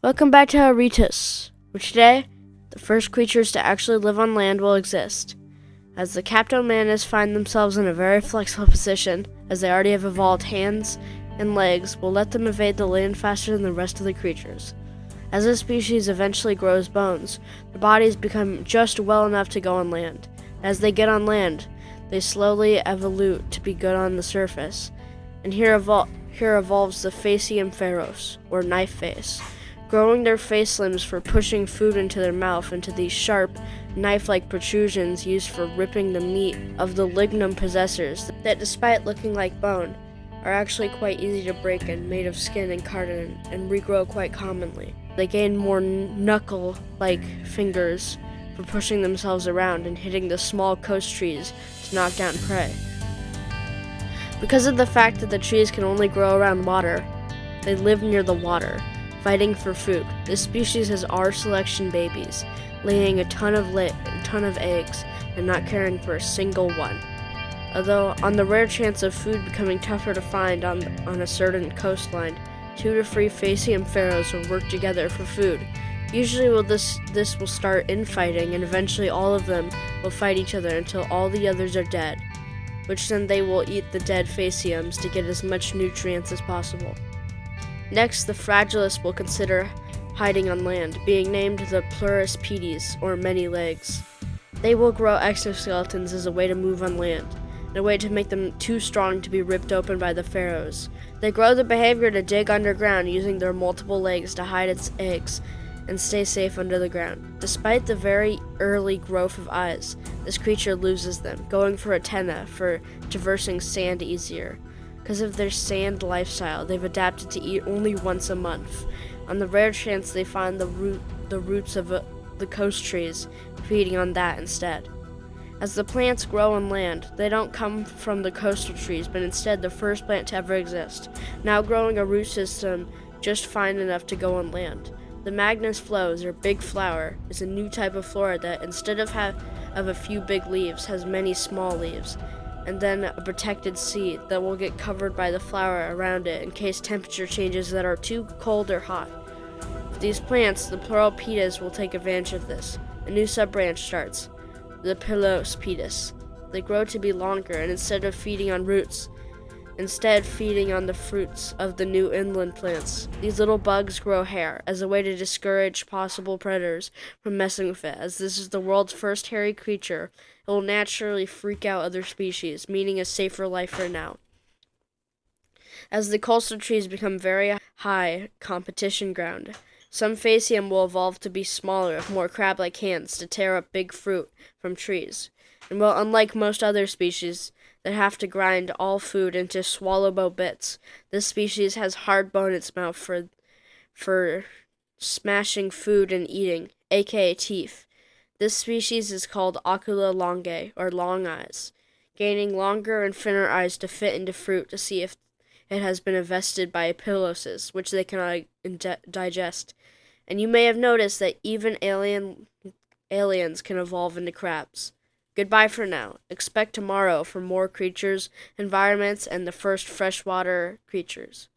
Welcome back to Aritas, where today, the first creatures to actually live on land will exist. As the Captomanas find themselves in a very flexible position, as they already have evolved hands and legs, will let them evade the land faster than the rest of the creatures. As this species eventually grows bones, their bodies become just well enough to go on land. As they get on land, they slowly evolve to be good on the surface, and here evolves the Facium ferox, or knife face, growing their face limbs for pushing food into their mouth into these sharp, knife-like protrusions used for ripping the meat of the lignum possessors that, despite looking like bone, are actually quite easy to break and made of skin and cartilage and regrow quite commonly. They gain more knuckle-like fingers for pushing themselves around and hitting the small coast trees to knock down prey. Because of the fact that the trees can only grow around water, they live near the water, fighting for food. This species has R selection babies, laying a ton of eggs and not caring for a single one. Although, on the rare chance of food becoming tougher to find on a certain coastline, 2 to 3 Facium ferox will work together for food. Usually this will start infighting, and eventually all of them will fight each other until all the others are dead, which then they will eat the dead Faciums to get as much nutrients as possible. Next, the Fragilis will consider hiding on land, being named the Plurispeds, or many legs. They will grow exoskeletons as a way to move on land, and a way to make them too strong to be ripped open by the pharaohs. They grow the behavior to dig underground using their multiple legs to hide its eggs and stay safe under the ground. Despite the very early growth of eyes, this creature loses them, going for antennae for traversing sand easier. Because of their sand lifestyle, they've adapted to eat only once a month. On the rare chance they find the roots of the coast trees, feeding on that instead. As the plants grow on land, they don't come from the coastal trees, but instead the first plant to ever exist, now growing a root system just fine enough to go on land. The Magnus flows, or big flower, is a new type of flora that, instead of a few big leaves, has many small leaves, and then a protected seed that will get covered by the flower around it in case temperature changes that are too cold or hot. For these plants, the Pleuropedes will take advantage of this. A new sub-branch starts, the Pilospedis. They grow to be longer, and instead feeding on the fruits of the new inland plants. These little bugs grow hair as a way to discourage possible predators from messing with it. As this is the world's first hairy creature, it will naturally freak out other species, meaning a safer life for now. As the coastal trees become very high competition ground, some Facium will evolve to be smaller with more crab-like hands to tear up big fruit from trees. And well, unlike most other species that have to grind all food into swallowable bits, this species has hard bone in its mouth for smashing food and eating, aka teeth. This species is called ocula longae, or long eyes, gaining longer and thinner eyes to fit into fruit to see if it has been infested by piloses, which they cannot digest. And you may have noticed that even aliens can evolve into crabs. Goodbye for now. Expect tomorrow for more creatures, environments, and the first freshwater creatures.